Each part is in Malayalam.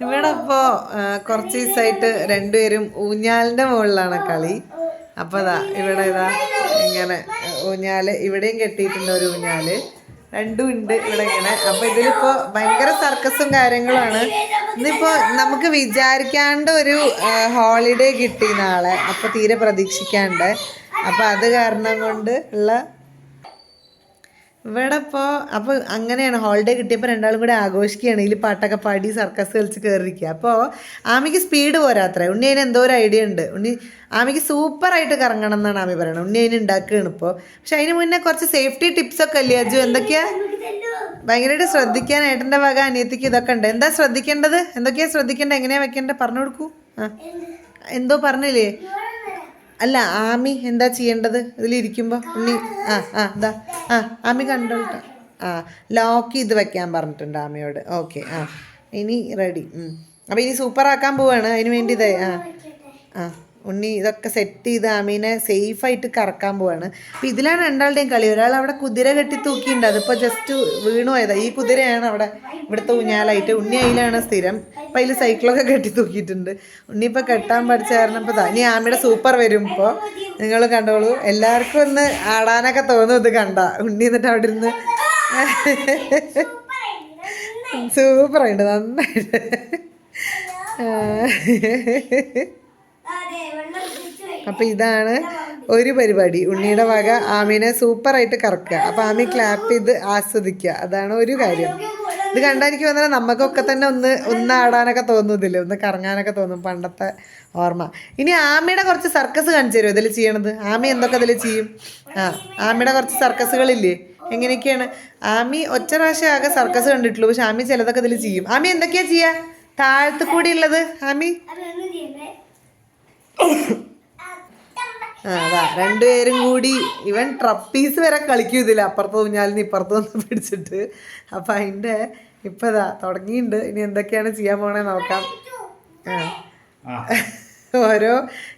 ഇവിടെ ഇപ്പോ കുറച്ച് ദിവസമായിട്ട് രണ്ടുപേരും ഊഞ്ഞാലിന്റെ മുകളിലാണ് കളി. അപ്പൊ ഇവിടെ ഇങ്ങനെ ഊഞ്ഞാല് ഇവിടെയും കെട്ടിയിട്ടുണ്ട് ഒരു ഊഞ്ഞാല്, രണ്ടും ഉണ്ട് ഇവിടെ ഇങ്ങനെ. അപ്പൊ ഇതിലിപ്പോ ഭയങ്കര സർക്കസും കാര്യങ്ങളുമാണ്. ഇന്നിപ്പോ നമുക്ക് വിചാരിക്കാണ്ട് ഒരു ഹോളിഡേ കിട്ടി നാളെ, അപ്പൊ തീരെ പ്രതീക്ഷിക്കാണ്ട്. അപ്പൊ അത് കാരണം കൊണ്ട് ഉള്ള ഇവിടെ ഇപ്പോൾ അപ്പോൾ അങ്ങനെയാണ്. ഹോളിഡേ കിട്ടിയപ്പോൾ രണ്ടാളും കൂടെ ആഘോഷിക്കുകയാണ്. ഇതിൽ പാട്ടൊക്കെ പാടി സർക്കസ് കളിച്ച് കയറിയിരിക്കുക. അപ്പോൾ ആമിക്ക് സ്പീഡ് പോരാത്രേ. ഉണ്ണി അതിന് എന്തോ ഒരു ഐഡിയ ഉണ്ട്. ആമിക്ക് സൂപ്പറായിട്ട് കറങ്ങണം എന്നാണ് ആമി പറയണത്. ഉണ്ണി അതിന് ഉണ്ടാക്കുകയാണ് ഇപ്പോൾ. പക്ഷെ അതിന് മുന്നേ കുറച്ച് സേഫ്റ്റി ടിപ്സൊക്കെ അല്ലേ അജു? എന്തൊക്കെയാ ഭയങ്കരമായിട്ട് ശ്രദ്ധിക്കാൻ ഏട്ടൻ്റെ വക അനിയത്തിക്ക് ഇതൊക്കെ ഉണ്ട്. എന്താ ശ്രദ്ധിക്കേണ്ടത്? എന്തൊക്കെയാണ് ശ്രദ്ധിക്കേണ്ടത്? എങ്ങനെയാണ് വെക്കേണ്ടത്? പറഞ്ഞു കൊടുക്കൂ. എന്തോ പറഞ്ഞില്ലേ? അല്ല, ആമി എന്താ ചെയ്യേണ്ടത് ഇതിലിരിക്കുമ്പോൾ? ഉണ്ണി ഇതാ ആമി കണ്ടോട്ടെ. ലോക്ക് ചെയ്ത് വെക്കാൻ പറഞ്ഞിട്ടുണ്ട് ആമയോട്. ഓക്കെ, ഇനി റെഡി. അപ്പോൾ ഇനി സൂപ്പറാക്കാൻ പോവാണ്. അതിന് വേണ്ടി ഇതേ ഉണ്ണി ഇതൊക്കെ സെറ്റ് ചെയ്ത് ആമീനെ സേഫായിട്ട് കറക്കാൻ പോവാണ്. അപ്പോൾ ഇതിലാണ് രണ്ടാളുടെയും കളി. ഒരാൾ അവിടെ കുതിര കെട്ടി തൂക്കിയിട്ടുണ്ട്, അതിപ്പോൾ ജസ്റ്റ് വീണു പോയതാണ്. ഈ കുതിരയാണ് അവിടെ ഇവിടുത്തെ ഊഞ്ഞാലായിട്ട്. ഉണ്ണി അതിലാണ് സ്ഥിരം. അപ്പം അതിൽ സൈക്കിളൊക്കെ കെട്ടി തൂക്കിയിട്ടുണ്ട്. ഉണ്ണി ഇപ്പോൾ കെട്ടാൻ പഠിച്ച കാരണം ഇപ്പോൾ ഇനി ആമയുടെ സൂപ്പർ വരും. ഇപ്പോൾ നിങ്ങൾ കണ്ടോളൂ. എല്ലാവർക്കും ഒന്ന് ആടാനൊക്കെ തോന്നും ഇത് കണ്ട. ഉണ്ണി എന്നിട്ട് അവിടെ ഇരുന്ന് സൂപ്പറായിട്ട് നന്നായിട്ട് അപ്പം ഇതാണ് ഒരു പരിപാടി. ഉണ്ണിയുടെ വക ആമീനെ സൂപ്പറായിട്ട് കറക്കുക. അപ്പം ആമി ക്ലാപ്പ് ചെയ്ത് ആസ്വദിക്കുക. അതാണ് ഒരു കാര്യം. ഇത് കണ്ടാൽ എനിക്ക് വന്നാൽ നമുക്കൊക്കെ തന്നെ ഒന്ന് ആടാനൊക്കെ തോന്നും, ഇതിൽ ഒന്ന് കറങ്ങാനൊക്കെ തോന്നും. പണ്ടത്തെ ഓർമ്മ. ഇനി ആമയുടെ കുറച്ച് സർക്കസ് കാണിച്ചു തരുമോ ഇതിൽ ചെയ്യണത്? ആമി എന്തൊക്കെ ഇതിൽ ചെയ്യും? ആമയുടെ കുറച്ച് സർക്കസുകളില്ലേ? എങ്ങനെയൊക്കെയാണ്? ആമി ഒറ്റ പ്രാവശ്യം ആകെ സർക്കസ് കണ്ടിട്ടുള്ളൂ. പക്ഷെ ആമി ചിലതൊക്കെ ഇതിൽ ചെയ്യും. ആമി എന്തൊക്കെയാ ചെയ്യുക താഴത്ത് കൂടി ഉള്ളത്? ആമി അതാ രണ്ടുപേരും കൂടി ഇവൻ ട്രപ്പീസ് വരെ കളിക്കും ഇതിൽ, അപ്പുറത്ത് ഊഞ്ഞാലിന് ഇപ്പുറത്ത് വന്ന് പിടിച്ചിട്ട്. അപ്പം അതിൻ്റെ ഇപ്പം ഇതാ തുടങ്ങിയിട്ടുണ്ട്. ഇനി എന്തൊക്കെയാണ് ചെയ്യാൻ പോണേ നോക്കാം. ഓരോ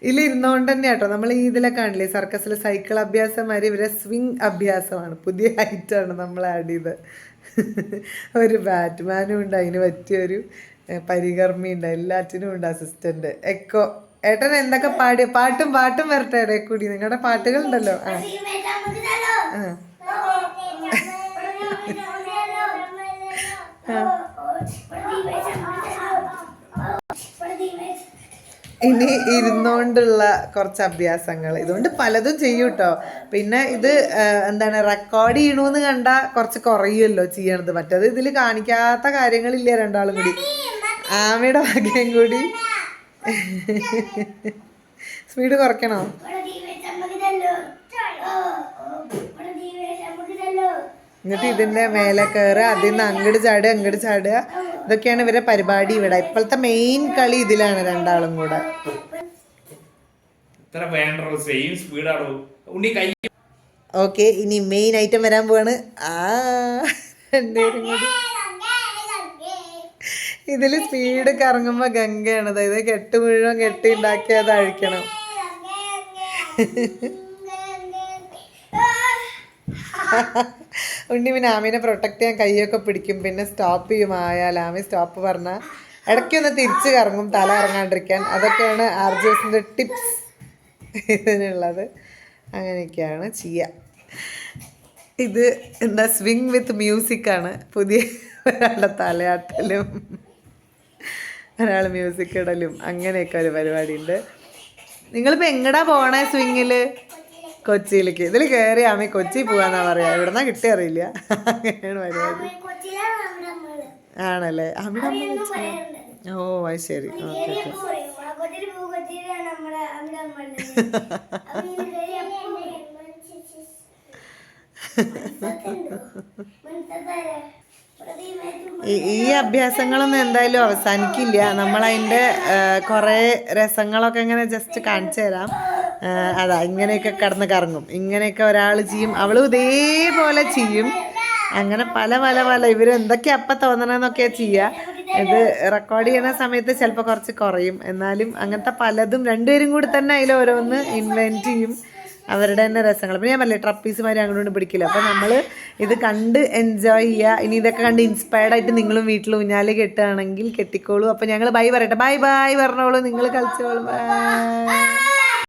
ഇതിലിരുന്നോണ്ട് തന്നെ കേട്ടോ. നമ്മൾ ഈ ഇതിലൊക്കെ കാണില്ലേ സർക്കസിൽ സൈക്കിൾ അഭ്യാസം മാതിരി ഇവരെ സ്വിങ് അഭ്യാസമാണ്. പുതിയ ഐറ്റമാണ് നമ്മൾ ആഡ് ചെയ്ത്. ഒരു ബാറ്റ്മാനും ഉണ്ട്, അതിന് പറ്റിയൊരു പരികർമ്മി ഉണ്ട്, എല്ലാറ്റിനും ഉണ്ട് അസിസ്റ്റന്റ്. എക്കോ ഏട്ടൻ എന്തൊക്കെ പാടി പാട്ടും വരട്ടെ ഇടയിൽ കൂടി. നിങ്ങളുടെ പാട്ടുകളുണ്ടല്ലോ. ഇനി ഇരുന്നോണ്ടുള്ള കുറച്ച് അഭ്യാസങ്ങൾ ഇതുകൊണ്ട് പലതും ചെയ്യും കേട്ടോ. പിന്നെ ഇത് എന്താണ് റെക്കോർഡ് ചെയ്യണമെന്ന് കണ്ടാൽ കുറച്ച് കുറയുമല്ലോ ചെയ്യണത്. മറ്റേത് ഇതിൽ കാണിക്കാത്ത കാര്യങ്ങളില്ല. രണ്ടാളും കൂടി ആമയുടെ വകയും കൂടി സ്പീഡ് കുറയ്ക്കണോ? എന്നിട്ട് ഇതിൻ്റെ മേലെ കയറുക, അതിൽ നിന്ന് അങ്ങോട്ട് ചാടുക. ഇതൊക്കെയാണ് ഇവരെ പരിപാടി. ഇവിടെ ഇപ്പോഴത്തെ മെയിൻ കളി ഇതിലാണ് രണ്ടാളും കൂടെ. ഓക്കെ, ഇനി മെയിൻ ഐറ്റം വരാൻ പോവാണ്. രണ്ടുപേരും കൂടി ഇതിൽ സ്പീഡ് കറങ്ങുമ്പോൾ ഗംഗയാണ്. അതായത് കെട്ട് മുഴുവൻ കെട്ടി ഉണ്ടാക്കി അത് അഴിക്കണം. ഉണ്ണി പിന്നെ ആമീനെ പ്രൊട്ടക്ട് ചെയ്യാൻ കൈയൊക്കെ പിടിക്കും. പിന്നെ സ്റ്റോപ്പ് ചെയ്യും. ആമി സ്റ്റോപ്പ് പറഞ്ഞാൽ ഇടയ്ക്കൊന്ന് തിരിച്ച് കറങ്ങും തല ഇറങ്ങാണ്ടിരിക്കാൻ. അതൊക്കെയാണ് ആർജേസിൻ്റെ ടിപ്സ് ഇതിനുള്ളത്. അങ്ങനെയൊക്കെയാണ് ചെയ്യുക. ഇത് എന്താ സ്വിങ് വിത്ത് മ്യൂസിക്കാണ്. പുതിയ ഒരാളുടെ തലയാട്ടലും ഒരാൾ മ്യൂസിക് ഇടലും അങ്ങനെയൊക്കെ ഒരു പരിപാടി ഉണ്ട്. നിങ്ങളിപ്പോൾ എങ്ങടാ പോകണേ സ്വിങ്ങിൽ? കൊച്ചിയിലേക്ക്. ഇതിൽ കയറി ആമി കൊച്ചി പോകാന്നാ പറയാ. എവിടെന്നാ കിട്ടി അറിയില്ല. അങ്ങനെയാണ് പരിപാടി. ആണല്ലേ? അവിടെ ഓ അത് ശരി. Okay okay. ഈ അഭ്യാസങ്ങളൊന്നും എന്തായാലും അവസാനിക്കില്ല. നമ്മളതിൻ്റെ കുറേ രസങ്ങളൊക്കെ ഇങ്ങനെ ജസ്റ്റ് കാണിച്ചു തരാം. അതാ ഇങ്ങനെയൊക്കെ കടന്ന് കറങ്ങും. ഇങ്ങനെയൊക്കെ ഒരാൾ ചെയ്യും, അവളും ഇതേപോലെ ചെയ്യും. അങ്ങനെ പല ഇവരെന്തൊക്കെയാണ് അപ്പം തോന്നണമെന്നൊക്കെയാണ് ചെയ്യുക. ഇത് റെക്കോർഡ് ചെയ്യുന്ന സമയത്ത് ചിലപ്പോൾ കുറച്ച് കുറയും. എന്നാലും അങ്ങനത്തെ പലതും രണ്ടുപേരും കൂടി തന്നെ അതിൽ ഓരോന്ന് ഇൻവെൻറ്റ് ചെയ്യും. അവരുടെ തന്നെ രസങ്ങൾ. അപ്പോൾ ഞാൻ പറഞ്ഞില്ലേ ട്രപ്പീസുമാർ അങ്ങോട്ട് പിടിക്കില്ല. അപ്പോൾ നമ്മൾ ഇത് കണ്ട് എൻജോയ് ചെയ്യുക. ഇനി ഇതൊക്കെ കണ്ട് ഇൻസ്പയർഡ് ആയിട്ട് നിങ്ങളും വീട്ടിൽ ഊഞ്ഞാൽ കെട്ടുകയാണെങ്കിൽ കെട്ടിക്കോളൂ. അപ്പോൾ ഞങ്ങൾ ബൈ പറയട്ടെ. ബൈ ബൈ പറഞ്ഞോളൂ, നിങ്ങൾ കളിച്ചോളൂ. ബൈ.